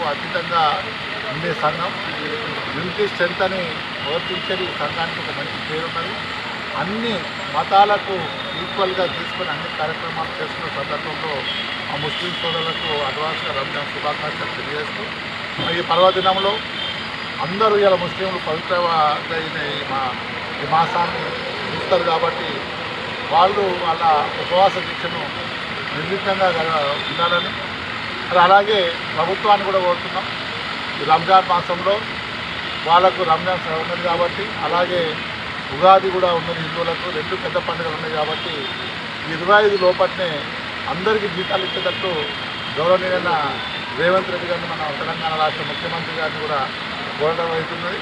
మతాలకు అతీతంగా ఉండే సంఘం. యూనిటీ స్ట్రెంత్ అని వర్తించేది ఈ సంఘానికి ఒక మంచి పేరు ఉన్నది. అన్ని మతాలకు ఈక్వల్గా తీసుకొని అన్ని కార్యక్రమాలు చేసుకున్న సందర్భంలో ఆ ముస్లిం సోదరులకు అడ్వాన్స్గా రంజాన్ శుభాకాంక్షలు తెలియజేస్తూ ఈ పర్వదినంలో అందరూ ఇలా ముస్లింలు పవిత్రంగా ఈ మాసాన్ని చూస్తారు కాబట్టి వాళ్ళు వాళ్ళ ఉపవాస దీక్షను నిర్విఘ్నంగా ఉండాలని, అలాగే ప్రభుత్వాన్ని కూడా కోరుతున్నాం. ఈ రంజాన్ మాసంలో వాళ్ళకు రంజాన్ ఉన్నది కాబట్టి, అలాగే ఉగాది కూడా ఉన్నది హిందువులకు, రెండు పెద్ద పండుగలు ఉన్నాయి కాబట్టి ఈ 25 లోపట్నే అందరికీ జీతాలు ఇచ్చేటట్టు గౌరవనీయులైన రేవంత్ రెడ్డి గారిని మన తెలంగాణ రాష్ట్ర ముఖ్యమంత్రి గారిని కూడా కోరడం అవుతున్నది.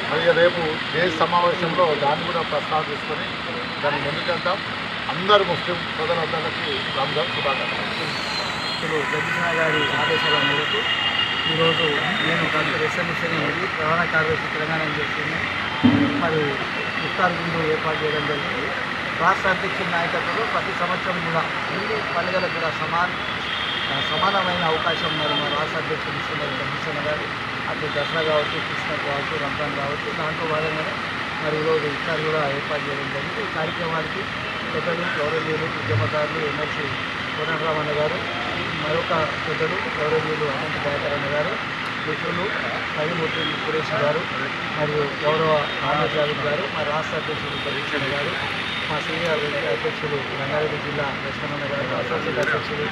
మరి రేపు దేశ సమావేశంలో దాన్ని కూడా ప్రస్తావించుకొని దాన్ని ముందుకెళ్తాం. అందరూ ముస్లిం సోదరులందరికీ రంజాన్ శుభాకాంక్షలు. జగదీశ్వర గారి ఆదేశాల మేరకు ఈరోజు నేను డాక్టర్ ఎస్ఎంఎస్ని రవాణా కార్యదర్శి తెలంగాణ చేస్తున్నాను. మరి ఇఫ్తార్ విందు ఏర్పాటు చేయడం జరిగింది. రాష్ట్ర అధ్యక్షుల నాయకత్వంలో ప్రతి సంవత్సరం కూడా అన్ని పండుగలకు కూడా సమానమైన అవకాశం మరి మా రాష్ట్ర అధ్యక్షులు ఇస్తున్నారు జగదీశ్వర గారు. అటు దసరా కావచ్చు, క్రిస్మస్ కావచ్చు, రంజాన్ కావచ్చు, దాంట్లో భాగంగానే మరి ఈరోజు ఇఫ్తార్ కూడా ఏర్పాటు చేయడం జరిగింది. ఈ కార్యక్రమానికి పెద్దలు, గౌరవనీయులు, ఉద్యమకారులు, ఎమ్మెల్సీ కోదండరామన్న గారు, మరొక పెద్దలు గౌరవనీయులు అనంత దయాకరణ గారు, మిత్రులు సైమూర్తి సురేష్ గారు, మరియు గౌరవ రామజావిద్ గారు, మా రాష్ట్ర అధ్యక్షులు జగదీశ్వర గారు, మా సీనియర్ అధ్యక్షులు రంగారెడ్డి జిల్లా లక్ష్మణ గారు, అసోసియేట్ అధ్యక్షులు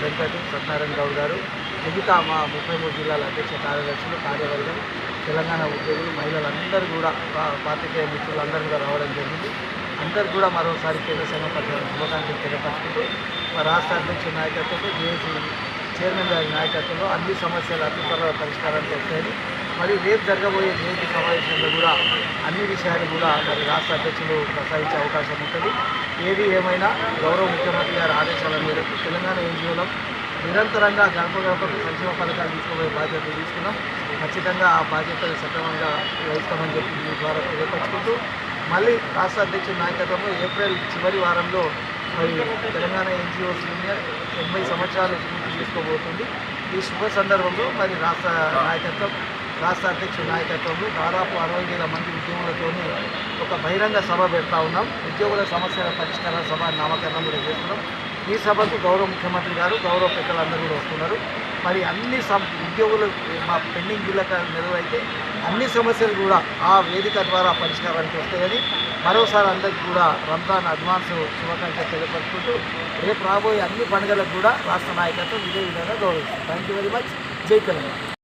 వెంకట సత్యనారాయణ గౌడ్ గారు, మిగతా మా 33 జిల్లాల అధ్యక్ష కార్యదర్శులు, కార్యవర్గం, తెలంగాణ ఉద్యోగులు, మహిళలందరూ కూడా పాత్రికేయ మిత్రులందరూ కూడా రావడం జరిగింది. అందరూ కూడా మరోసారి కేంద్ర సంఘ పట్ల శుభాకాంక్షలు తెలియపరుచుకుంటూ మా రాష్ట్ర అధ్యక్షుల నాయకత్వంలో జేఏసీ చైర్మన్ గారి నాయకత్వంలో అన్ని సమస్యలు అతి త్వరగా పరిష్కారానికి వస్తాయని, మరి రేపు జరగబోయే జేఏసీ సమావేశంలో కూడా అన్ని విషయాలు కూడా మరి రాష్ట్ర అధ్యక్షులు ప్రస్తావించే అవకాశం ఉంటుంది. ఏది ఏమైనా గౌరవ ముఖ్యమంత్రి గారి ఆదేశాల మేరకు తెలంగాణ ఎన్జిఓలో నిరంతరంగా గడపకు సంక్షేమ పథకాలు తీసుకోబోయే బాధ్యతలు తీసుకున్నాం. ఖచ్చితంగా ఆ బాధ్యతలు సక్రమంగా వహిస్తామని చెప్పి మీ ద్వారా తెలియపరుచుకుంటూ మళ్ళీ రాష్ట్ర అధ్యక్షుల నాయకత్వంలో ఏప్రిల్ చివరి వారంలో మరి తెలంగాణ ఎన్జిఓస్ యూనియన్ 80 సంవత్సరాలు పూర్తి చేసుకోబోతుంది. ఈ శుభ సందర్భంలో మరి రాష్ట్ర అధ్యక్షుల నాయకత్వంలో దాదాపు 60,000 మంది ఉద్యోగులతోని ఒక బహిరంగ సభ పెడతా ఉన్నాం. ఉద్యోగుల సమస్యల పరిష్కార సభ నామకరణం కూడా చేస్తున్నాం. ఈ సభకు గౌరవ ముఖ్యమంత్రి గారు, గౌరవ పెద్దలందరూ కూడా వస్తున్నారు. మరి అన్ని ఉద్యోగులు మా పెండింగ్ బిల్లుక నెరవేరైతే అన్ని సమస్యలు కూడా ఆ వేదిక ద్వారా పరిష్కారానికి వస్తాయని మరోసారి అందరికీ కూడా రంజాన్ అడ్వాన్స్ శుభాకాంక్షలు తెలియపరుచుకుంటూ రేపు రాబోయే అన్ని పండుగలకు కూడా రాష్ట్ర నాయకత్వం ఇదే విధంగా గౌరవిస్తుంది. Thank you very much. జై తెలంగాణ.